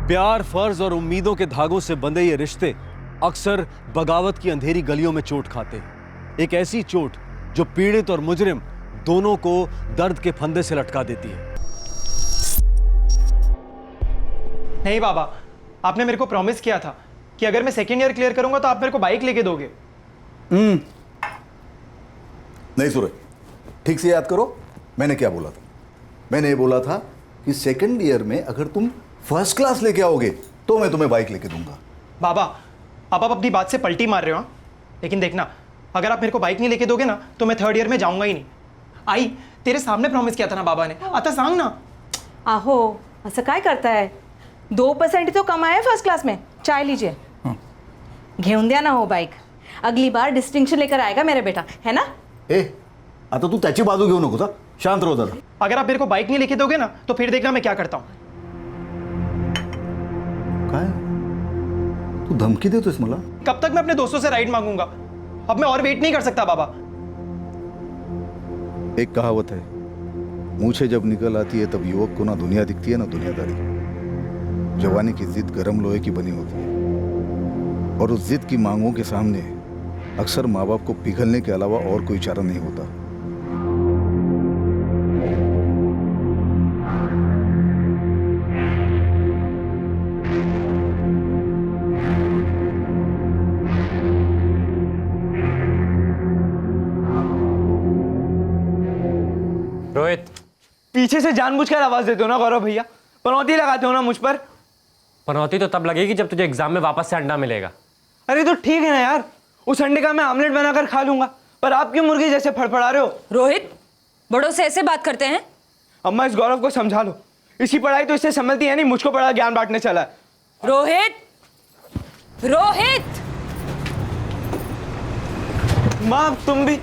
प्यार, फर्ज और उम्मीदों के धागों से बंधे ये रिश्ते अक्सर बगावत की अंधेरी गलियों में चोट खाते हैं। एक ऐसी चोट जो पीड़ित और मुजरिम दोनों को दर्द के फंदे से लटका देती है। नहीं बाबा, आपने मेरे को प्रॉमिस किया था कि अगर मैं सेकेंड ईयर क्लियर करूंगा तो आप मेरे को बाइक लेके दोगे। नहीं सूरज, ठीक से याद करो, मैंने क्या बोला था? मैंने ये बोला था कि सेकंड ईयर में अगर तुम फर्स्ट क्लास लेके आओगे तो मैं तुम्हें बाइक लेके दूंगा। बाबा, आप अपनी बात से पलटी मार रहे हो, लेकिन देखना, अगर आप मेरे को बाइक नहीं लेके दोगे ना तो मैं थर्ड ईयर में जाऊंगा ही नहीं। आई, तेरे सामने प्रॉमिस किया था ना बाबा ने, आता सांग ना। आहो, असं काय करताय? 2% तो कम आहे फर्स्ट क्लास में। चाय लीजिए। घेऊन द्या ना हो बाइक, अगली बार डिस्टिंक्शन लेकर आएगा मेरा बेटा, है ना? ए, आता तू त्याची बाजू घेऊ नको, शांत रहो दादा। अगर आप मेरे को बाइक नहीं लेके दोगे ना तो फिर देखना मैं क्या करता हूँ। काय तू धमकी देतोयस मला? कब तक मैं अपने दोस्तों से राइड मांगूंगा? अब मैं और वेट नहीं कर सकता बाबा। एक कहावत है, मूछें जब निकल आती है तब युवक को ना दुनिया दिखती है ना दुनियादारी। जवानी की जिद गर्म लोहे की बनी होती है और उस जिद की मांगों के सामने अक्सर माँ बाप को पिघलने के अलावा और कोई चारा नहीं होता। रोहित, पीछे से जानबूझकर आवाज देते हो ना गौरव भैया, पनौती लगाते हो ना मुझ पर। पनौती तो तब लगेगी जब तुझे एग्जाम में वापस से अंडा मिलेगा। अरे तो ठीक है ना यार, उस अंडे का मैं आमलेट बनाकर खा लूंगा, पर आप क्यों मुर्गी जैसे फड़फड़ा रहे हो? रोहित, बड़ों से ऐसे बात करते हैं? अम्मा, इस गौरव को समझा लो, इसकी पढ़ाई तो इससे संभलती है नहीं, मुझको बड़ा ज्ञान बांटने चला है। रोहित, रोहित! माँ तुम भी,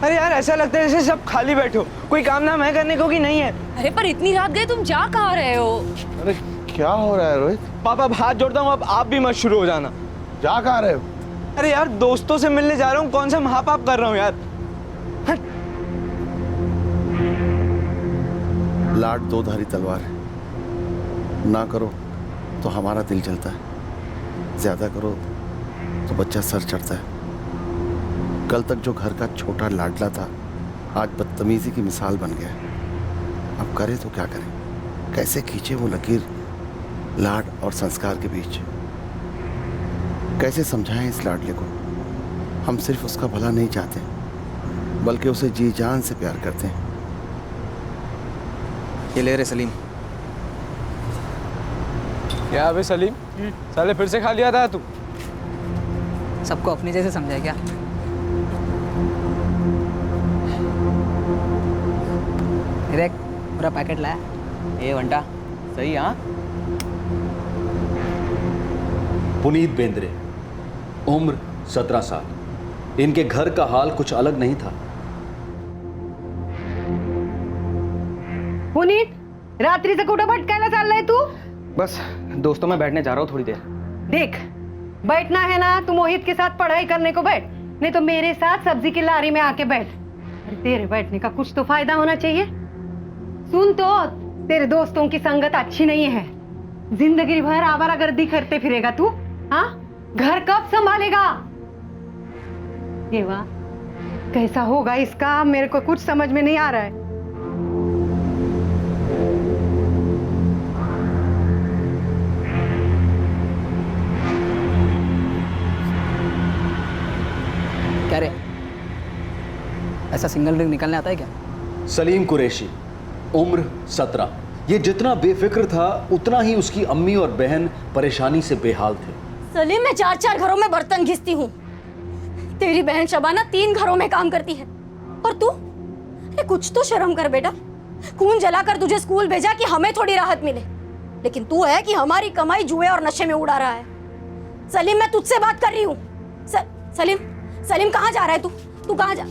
अरे यार ऐसा लगता है जैसे सब खाली बैठे हो, कोई काम नाम है करने को कि नहीं है? अरे पर इतनी रात गए, तुम जा कहाँ रहे हो? अरे क्या हो रहा है रोहित? पापा, अब हाथ जोड़ता हूँ, अब आप भी मत शुरू हो जाना। जा कहाँ रहे हो? अरे यार दोस्तों से मिलने जा रहा हूँ, कौन सा महापाप कर रहा हूँ यार। लाड दो धारी तलवार है, ना करो तो हमारा दिल जलता है, ज्यादा करो तो बच्चा सर चढ़ता है। कल तक जो घर का छोटा लाडला था आज बदतमीजी की मिसाल बन गया। अब करे तो क्या करें? कैसे खींचे वो लकीर लाड और संस्कार के बीच? कैसे समझाएं इस लाडले को? हम सिर्फ उसका भला नहीं चाहते बल्कि उसे जी जान से प्यार करते हैं। ये ले रे सलीम। क्या अबे सलीम, साले फिर से खा लिया था तू? सबको अपने जैसे समझा क्या? देख, पूरा पैकेट लाया। ए वंटा, सही हाँ? पुनीत बेंद्रे, उम्र 17 साल। इनके घर का हाल कुछ अलग नहीं था। पुनीत, रात्रीचं कुठं भटकायला चाललाय तू? बस दोस्तों में बैठने जा रहा हूँ थोड़ी देर। देख, बैठना है ना तो मोहित के साथ पढ़ाई करने को बैठ, नहीं तो मेरे साथ सब्जी की लारी में आके बैठ। अरे तेरे बैठने का कुछ तो फायदा होना चाहिए। सुन तो, तेरे दोस्तों की संगत अच्छी नहीं है। जिंदगी भर आवारागर्दी करते फिरेगा तू, हाँ? घर कब संभालेगा? देवा, कैसा होगा इसका, मेरे को कुछ समझ में नहीं आ रहा है। क्या रे, ऐसा सिंगल ड्रिंक निकालने आता है क्या? सलीम कुरैशी, उम्र 17। ये जितना बेफिक्र था उतना ही उसकी अम्मी और बहन परेशानी से बेहाल थे। सलीम, मैं 4-4 घरों में बर्तन घिसती हूँ। तेरी बहन शबाना 3 घरों में काम करती है, और तू? अरे कुछ तो शर्म कर बेटा। खून जलाकर तुझे स्कूल भेजा कि हमें थोड़ी राहत मिले, लेकिन तू है कि हमारी कमाई जुए और नशे में उड़ा रहा है। सलीम, मैं तुझसे बात कर रही हूँ। सलीम, सलीम कहाँ जा रहा है तू? तू कहाँ जा?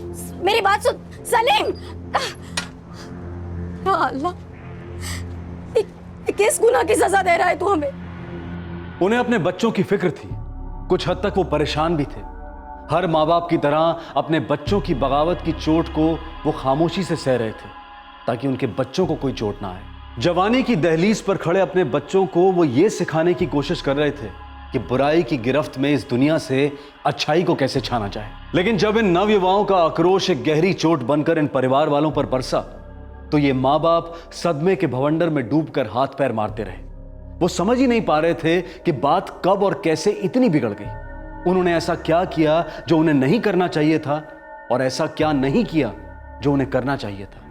मेरी बात सुन सलीम। या अल्लाह, किस गुनाह की सजा दे रहा है तू हमें? उन्हें अपने बच्चों की फिक्र थी, कुछ हद तक वो परेशान भी थे। हर माँ बाप की तरह अपने बच्चों की बगावत की चोट को वो खामोशी से सह रहे थे ताकि उनके बच्चों को कोई चोट ना आए। जवानी की दहलीज पर खड़े अपने बच्चों को वो ये सिखाने की कोशिश कर रहे थे कि बुराई की गिरफ्त में इस दुनिया से अच्छाई को कैसे छाना जाए। लेकिन जब इन नवयुवाओं का आक्रोश एक गहरी चोट बनकर इन परिवार वालों पर बरसा तो ये मां बाप सदमे के भवंडर में डूबकर हाथ पैर मारते रहे। वो समझ ही नहीं पा रहे थे कि बात कब और कैसे इतनी बिगड़ गई। उन्होंने ऐसा क्या किया जो उन्हें नहीं करना चाहिए था और ऐसा क्या नहीं किया जो उन्हें करना चाहिए था।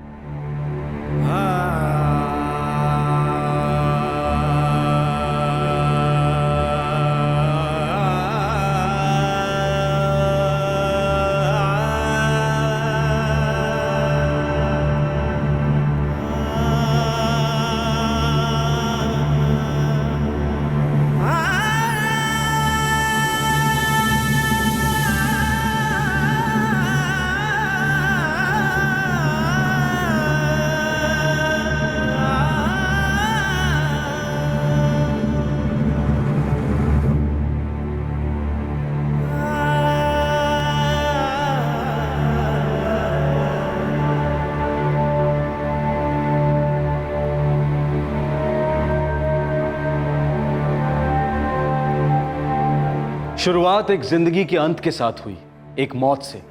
शुरुआत एक जिंदगी के अंत के साथ हुई, एक मौत से।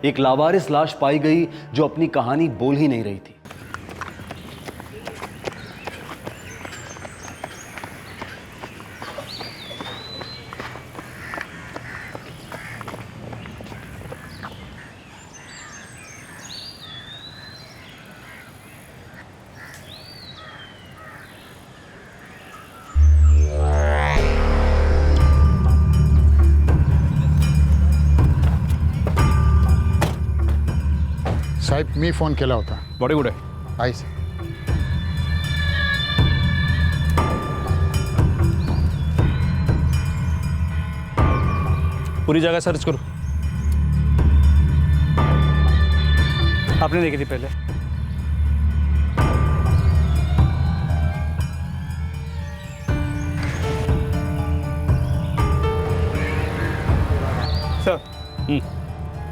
एक लावारिस लाश पाई गई जो अपनी कहानी बोल ही नहीं रही थी। साहेब मी फोन केला होता. बॉडी कुठे? आहे सर. पूरी जगह सर्च करो. आपने देखी थी पहले? सर,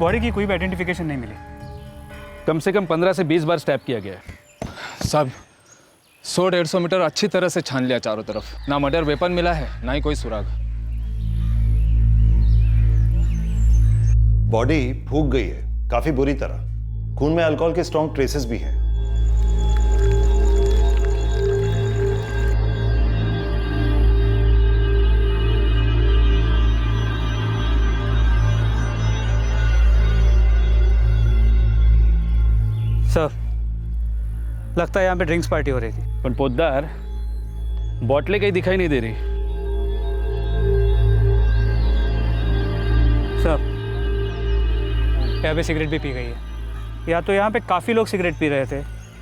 बॉडी की कोई भी आइडेंटिफिकेशन नहीं मिली. कम से कम 15 से 20 बार स्टैप किया गया है. साहब 100-150 मीटर अच्छी तरह से छान लिया चारों तरफ. ना मर्डर वेपन मिला है, ना ही कोई सुराग. बॉडी फूक गई है काफी बुरी तरह. खून में अल्कोहल के स्ट्रॉन्ग ट्रेसेस भी हैं. सर, लगता है यहाँ पे ड्रिंक्स पार्टी हो रही थी. पर पोद्दार बॉटलें कहीं दिखाई नहीं दे रही. सर, यहाँ पे सिगरेट भी पी गई है. या तो यहाँ पे काफ़ी लोग सिगरेट पी रहे थे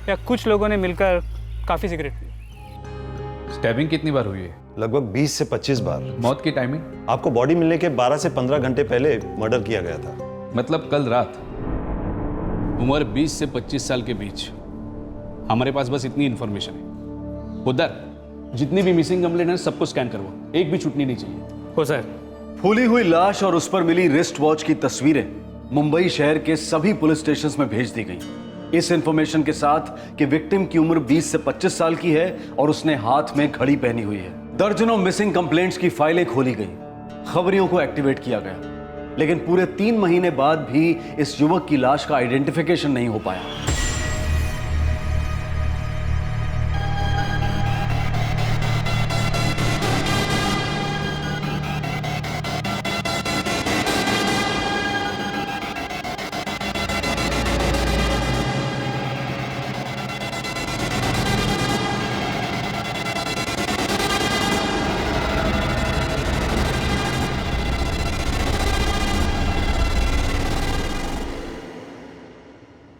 या कुछ लोगों ने मिलकर काफ़ी सिगरेट पी. स्टैबिंग कितनी बार हुई है? लगभग 20 से 25 बार. मौत की टाइमिंग? आपको बॉडी मिलने के 12 से 15 घंटे पहले मर्डर किया गया था. मतलब कल रात. उम्र 20 से 25 साल के बीच. हमारे पास बस इतनी इंफॉर्मेशन है. उधर जितनी भी मिसिंग कंप्लेंट है सबको स्कैन करवाओ. एक भी छूटनी नहीं चाहिए. हो सर. फूली हुई लाश और उस पर मिली रिस्ट वॉच की तस्वीरें मुंबई शहर के सभी पुलिस स्टेशंस में भेज दी गई इस इंफॉर्मेशन के साथ कि विक्टिम की उम्र 20 से 25 साल की है और उसने हाथ में घड़ी पहनी हुई है. दर्जनों मिसिंग कंप्लेंट्स की फाइलें खोली गई, खबरियों को एक्टिवेट किया गया, लेकिन पूरे 3 महीने बाद भी इस युवक की लाश का आइडेंटिफिकेशन नहीं हो पाया.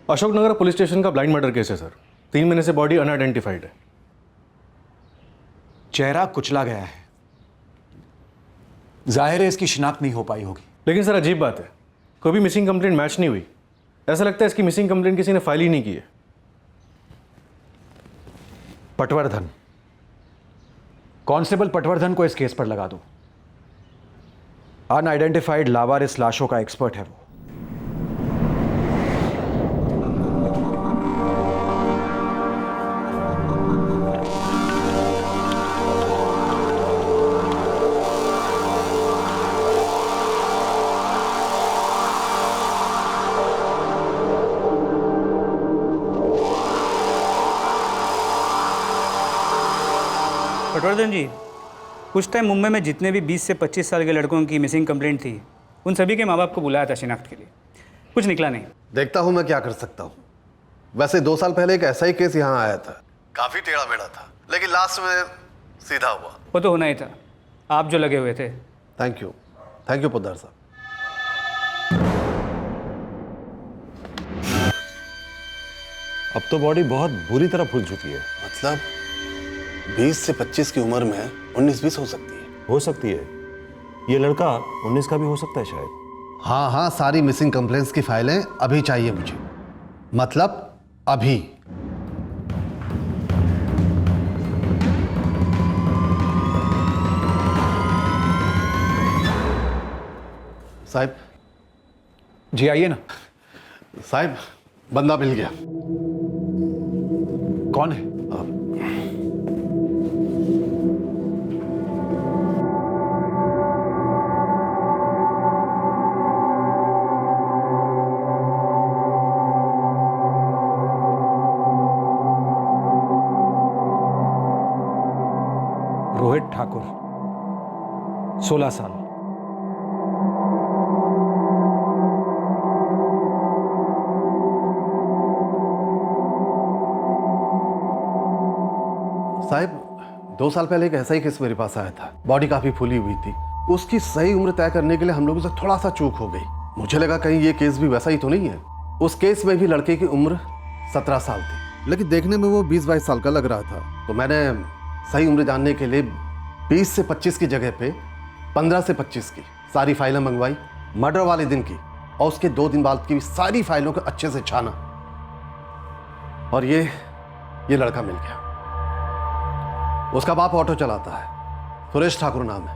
अशोकनगर पुलिस स्टेशन का ब्लाइंड मर्डर केस है सर. 3 महीने से बॉडी अनआइडेंटिफाइड है. चेहरा कुचला गया है. जाहिर है इसकी शिनाख्त नहीं हो पाई होगी. लेकिन सर अजीब बात है, कोई भी मिसिंग कंप्लेंट मैच नहीं हुई. ऐसा लगता है इसकी मिसिंग कंप्लेंट किसी ने फाइल ही नहीं की है. पटवर्धन, कांस्टेबल पटवर्धन को इस केस पर लगा दो. अनआइडेंटिफाइड लावारिस लाशों का एक्सपर्ट है वो. पटवर्धन जी, कुछ टाइम मुंबई में जितने भी 20 से 25 साल के लड़कों की मिसिंग कंप्लेंट थी, उन सभी के माँ बाप को बुलाया था शिनाख्त के लिए। कुछ निकला नहीं। देखता हूँ मैं क्या कर सकता हूँ। वैसे 2 साल पहले एक ऐसा ही केस यहाँ आया था, काफी टेढ़ा मेढ़ा था, लेकिन लास्ट में सीधा हुआ। वो तो होना ही था, आप जो लगे हुए थे। थैंक यू पोद्दार साहब। अब तो बॉडी बहुत बुरी तरह फूल चुकी है। मतलब 20 से 25 की उम्र में 19-20 हो सकती है। हो सकती है, ये लड़का 19 का भी हो सकता है शायद। हाँ, सारी मिसिंग कंप्लेंट्स की फाइलें अभी चाहिए मुझे, मतलब अभी। साहब जी आइए ना। साहब, बंदा मिल गया। कौन है? रोहित ठाकुर, 16 साल। साहब, 2 साल पहले एक ऐसा ही केस मेरे पास आया था। बॉडी काफी फूली हुई थी। उसकी सही उम्र तय करने के लिए हम लोगों से थोड़ा सा चूक हो गई। मुझे लगा कहीं ये केस भी वैसा ही तो नहीं है। उस केस में भी लड़के की उम्र 17 साल थी, लेकिन देखने में वो 20-22 साल का लग रहा था। तो मैंने सही उम्र जानने के लिए 20 से 25 की जगह पे 15 से 25 की सारी फाइलें मंगवाई, मर्डर वाले दिन की, और उसके 2 दिन बाद की भी सारी फाइलों को अच्छे से छाना, और ये लड़का मिल गया। उसका बाप ऑटो चलाता है, सुरेश ठाकुर नाम है।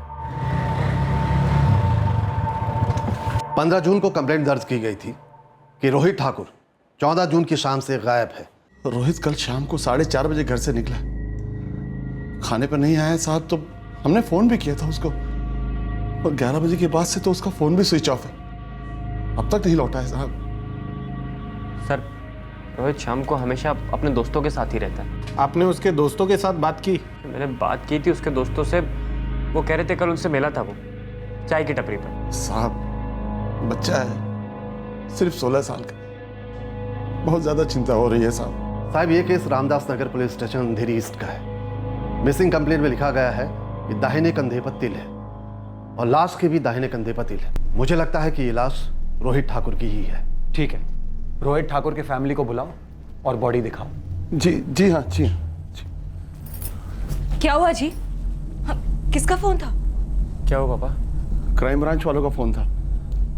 15 जून को कंप्लेंट दर्ज की गई थी कि रोहित ठाकुर 14 जून की शाम से गायब है। रोहित कल शाम को 4:30 बजे घर से निकला, खाने पर नहीं आया साहब। तो हमने फोन भी किया था उसको, और 11 बजे के बाद से तो उसका फोन भी स्विच ऑफ है। अब तक नहीं लौटा है साहब। सर, रोहित शाम को हमेशा अपने दोस्तों के साथ ही रहता है। आपने उसके दोस्तों के साथ बात की? मैंने बात की थी उसके दोस्तों से, वो कह रहे थे कल उनसे मिला था वो चाय की टपरी पर। साहब, बच्चा है, सिर्फ 16 साल का, बहुत ज्यादा चिंता हो रही है साहब। ये केस रामदास नगर पुलिस स्टेशन अंधेरी ईस्ट का है। मिसिंग कंप्लेंट में लिखा गया है कि दाहिने कंधे पर तिल है, और लाश के भी दाहिने कंधे पर तिल है। मुझे लगता है कि ये लाश रोहित ठाकुर की ही है। ठीक है, रोहित ठाकुर के फैमिली को बुलाओ और बॉडी दिखाओ। जी हाँ। क्या हुआ जी? किसका फोन था? क्या हुआ पापा? क्राइम ब्रांच वालों का फोन था,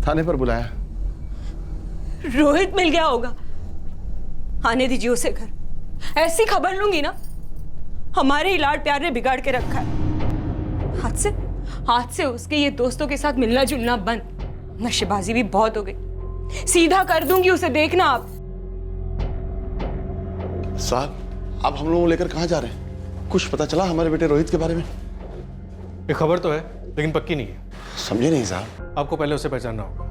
थाने पर बुलाया। रोहित मिल गया होगा। आने दीजिए उसे घर, ऐसी खबर लूंगी ना, हमारे ही लाड प्यार ने बिगाड़ के रखा है। हाथ से उसके ये दोस्तों के साथ मिलना जुलना बंद, नशेबाजी भी बहुत हो गई। सीधा कर दूंगी उसे, देखना आप। साहब, आप हम लोगों को लेकर कहाँ जा रहे हैं? कुछ पता चला हमारे बेटे रोहित के बारे में? ये खबर तो है, लेकिन पक्की नहीं है। समझे नहीं साहब। आपको पहले उसे पहचानना होगा।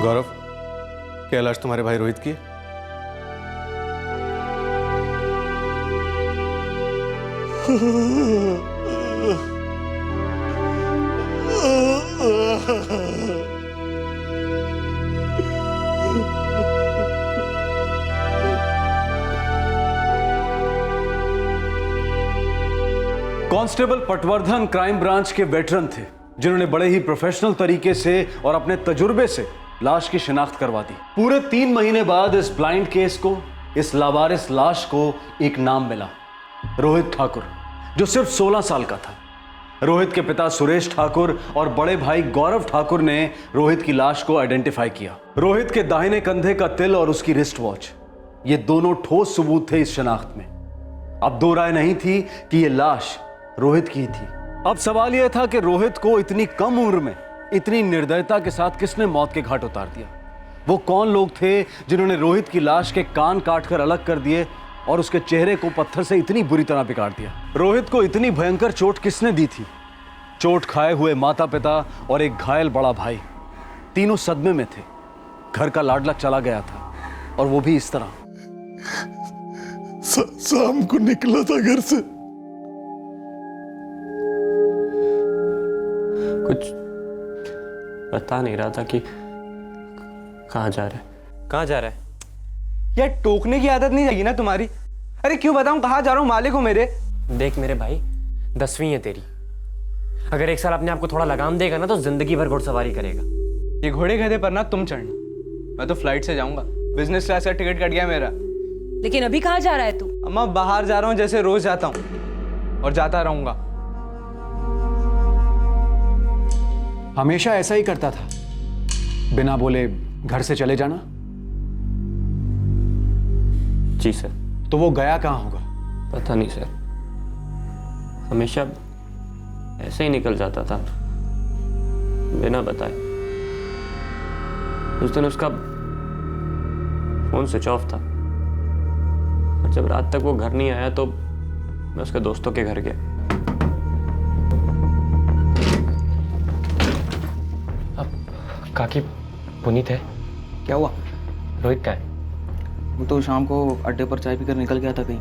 गौरव, क्या लाश तुम्हारे भाई रोहित की है? कांस्टेबल पटवर्धन क्राइम ब्रांच के वेटरन थे, जिन्होंने बड़े ही प्रोफेशनल तरीके से और अपने तजुर्बे से लाश की शिनाख्त करवा दी। पूरे 3 महीने बाद इस ब्लाइंड केस को इस लावारिस लाश को एक नाम मिला, रोहित ठाकुर, जो सिर्फ 16 साल का था। रोहित के पिता सुरेश ठाकुर और बड़े भाई गौरव ठाकुर ने रोहित की लाश को आइडेंटिफाई किया। रोहित के दाहिने कंधे का तिल और उसकी रिस्ट वॉच, ये दोनों ठोस सबूत थे इस शनाख्त में। अब दो राय नहीं थी कि यह लाश रोहित की थी। अब सवाल यह था कि रोहित को इतनी कम उम्र में इतनी निर्दयता के साथ किसने मौत के घाट उतार दिया। वो कौन लोग थे जिन्होंने रोहित की लाश के कान काटकर अलग कर दिए और उसके चेहरे को पत्थर से इतनी बुरी तरह बिगाड़ दिया। रोहित को इतनी भयंकर चोट किसने दी थी। चोट खाए हुए माता पिता और एक घायल बड़ा भाई, तीनों सदमे में थे। घर का लाडला चला गया था और वो भी इस तरह। शाम को निकला था घर से। कुछ बता नहीं रहा था कि कहाँ जा रहा है। कहाँ जा रहा है? यार टोकने की आदत नहीं जाएगी ना तुम्हारी। अरे क्यों बताऊं कहाँ जा रहा हूँ, मालिक हो मेरे। देख मेरे भाई, 10वीं है तेरी। अगर एक साल अपने आप को थोड़ा लगाम देगा ना तो जिंदगी भर घुड़सवारी करेगा। ये घोड़े गधे पर ना तुम चढ़ना, मैं तो फ्लाइट से जाऊंगा। बिजनेस क्लास का टिकट कट गया मेरा। लेकिन अभी कहाँ जा रहा है तू? अम्मा बाहर जा रहा हूँ, जैसे रोज जाता हूँ और जाता रहूंगा। हमेशा ऐसा ही करता था, बिना बोले घर से चले जाना। जी सर। तो वो गया कहाँ होगा? पता नहीं सर, हमेशा ऐसे ही निकल जाता था बिना बताए। उस दिन उसका फोन स्विच ऑफ था और जब रात तक वो घर नहीं आया तो मैं उसके दोस्तों के घर गया। अब काकी पुनीत है? क्या हुआ? रोहित का है? वो तो शाम को अड्डे पर चाय पीकर निकल गया था कहीं।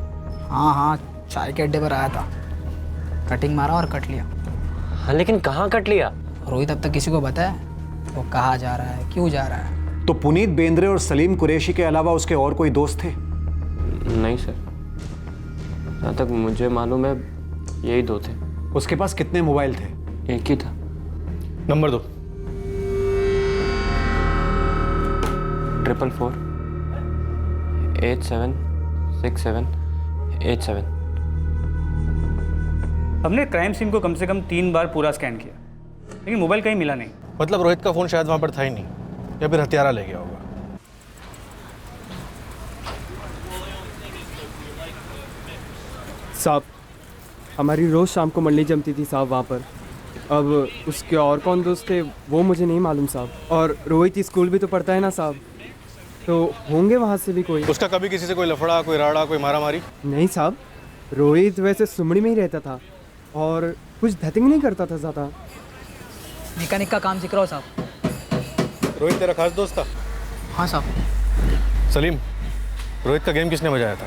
हाँ हाँ, चाय के अड्डे पर आया था, कटिंग मारा और कट लिया। हाँ लेकिन कहाँ कट लिया? रोहित अब तक किसी को बताया वो कहाँ जा रहा है, क्यों जा रहा है? तो पुनीत बेंद्रे और सलीम कुरैशी के अलावा उसके और कोई दोस्त थे? नहीं सर, जहाँ तक मुझे मालूम है यही दो थे। उसके पास कितने मोबाइल थे? एक ही था। नंबर दो। 444 876787। हमने क्राइम सीन को कम से कम 3 बार पूरा स्कैन किया, लेकिन मोबाइल कहीं मिला नहीं। मतलब रोहित का फ़ोन शायद वहाँ पर था ही नहीं, या फिर हथियारा ले गया होगा। साहब, हमारी रोज़ शाम को मंडली जमती थी साहब वहाँ पर। अब उसके और कौन दोस्त थे वो मुझे नहीं मालूम साहब। और रोहित स्कूल भी तो पढ़ता है ना साहब, तो होंगे वहाँ से भी कोई। उसका कभी किसी से कोई लफड़ा, कोई राड़ा, कोई मारा मारी? नहीं साहब, रोहित वैसे सुमड़ी में ही रहता था और कुछ धतिंग नहीं करता था ज़्यादा। मैकेनिक का काम सीख रहा हो साहब। रोहित तेरा खास दोस्त था? हाँ साहब। सलीम, रोहित का गेम किसने बजाया था?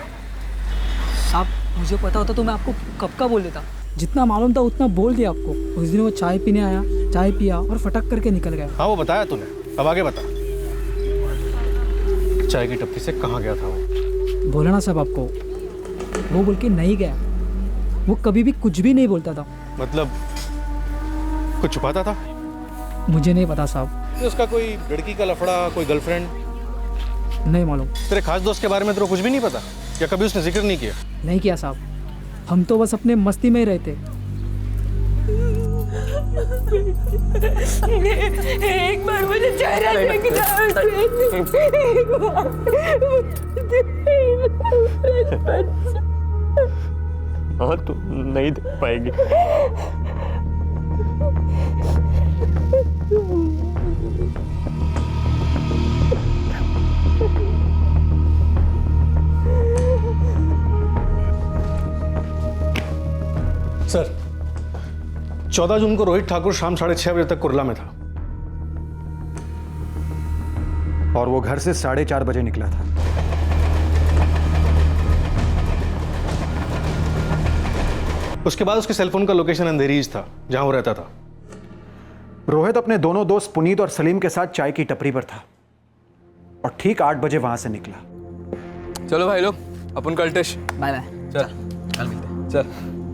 साहब मुझे पता होता तो मैं आपको कब का बोल देता। जितना मालूम था उतना बोल दिया आपको। उस दिन वो चाय पीने आया, चाय पिया और फटक करके निकल गया। हाँ वो बताया तूने, अब आगे बता। चाय की टप्पी से कहाँ गया था वो? बोला ना साहब आपको, वो बोल के नहीं गया। वो कभी भी कुछ भी नहीं बोलता था। मतलब कुछ छुपाता था? मुझे नहीं पता साहब। उसका कोई लड़की का लफड़ा, कोई गर्लफ्रेंड? नहीं मालूम। तेरे खास दोस्त के बारे में तेरे को कुछ भी नहीं पता, या कभी उसने जिक्र नहीं किया? नहीं किया साहब, हम तो बस अपने मस्ती में ही रहते। एक बार मुझे चेहरा देखना। और तू नहीं देख पाएगी। सर, 14 जून को रोहित ठाकुर शाम 6:30 बजे तक कुरला में था और वो घर से 4:30 बजे निकला था। उसके बाद उसके सेलफोन का लोकेशन अंधेरीज था जहां वो रहता था। रोहित अपने दोनों दोस्त पुनीत और सलीम के साथ चाय की टपरी पर था और ठीक 8 बजे वहां से निकला। चलो भाई लोग, अपन कल टेस्ट। Bye bye. चल कल मिलते हैं। चल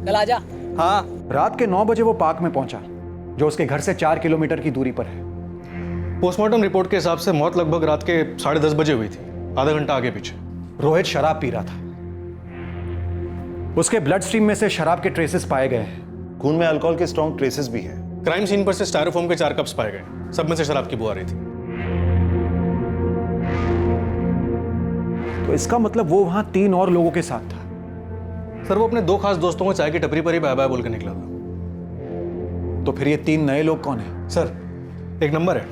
कल आजा। हाँ। रात के 9 बजे वो पार्क में पहुंचा, जो उसके घर से 4 किलोमीटर की दूरी पर है। पोस्टमार्टम रिपोर्ट के हिसाब से मौत लगभग रात के 10:30 बजे हुई थी, आधा घंटा आगे पीछे। रोहित शराब पी रहा था। उसके ब्लड स्ट्रीम में से शराब के ट्रेसेस पाए गए हैं। खून में अल्कोहल के स्ट्रॉन्ग ट्रेसेस भी हैं। क्राइम सीन पर से स्टायरोफोम के 4 कप्स पाए गए, सब में से शराब की बू आ रही थी। तो इसका मतलब वो वहां 3 और लोगों के साथ था। सर वो अपने 2 खास दोस्तों को चाय की टपरी पर ही बाय बाय बोल के निकला था। तो फिर ये 3 नए लोग कौन है? सर एक नंबर है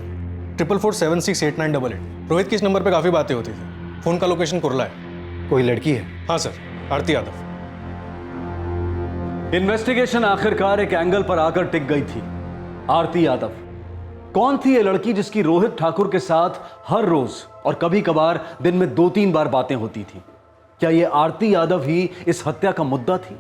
4447689888। रोहित की इस नंबर पे काफी बातें होती थी। फोन का लोकेशन कुरला है। कोई लड़की है? हाँ सर, आरती यादव। इन्वेस्टिगेशन आखिरकार एक एंगल पर आकर टिक गई थी। आरती यादव कौन थी ये लड़की जिसकी रोहित ठाकुर के साथ हर रोज और कभी कभार दिन में 2-3 बार बातें होती थी? क्या ये आरती यादव ही इस हत्या का मुद्दा थी?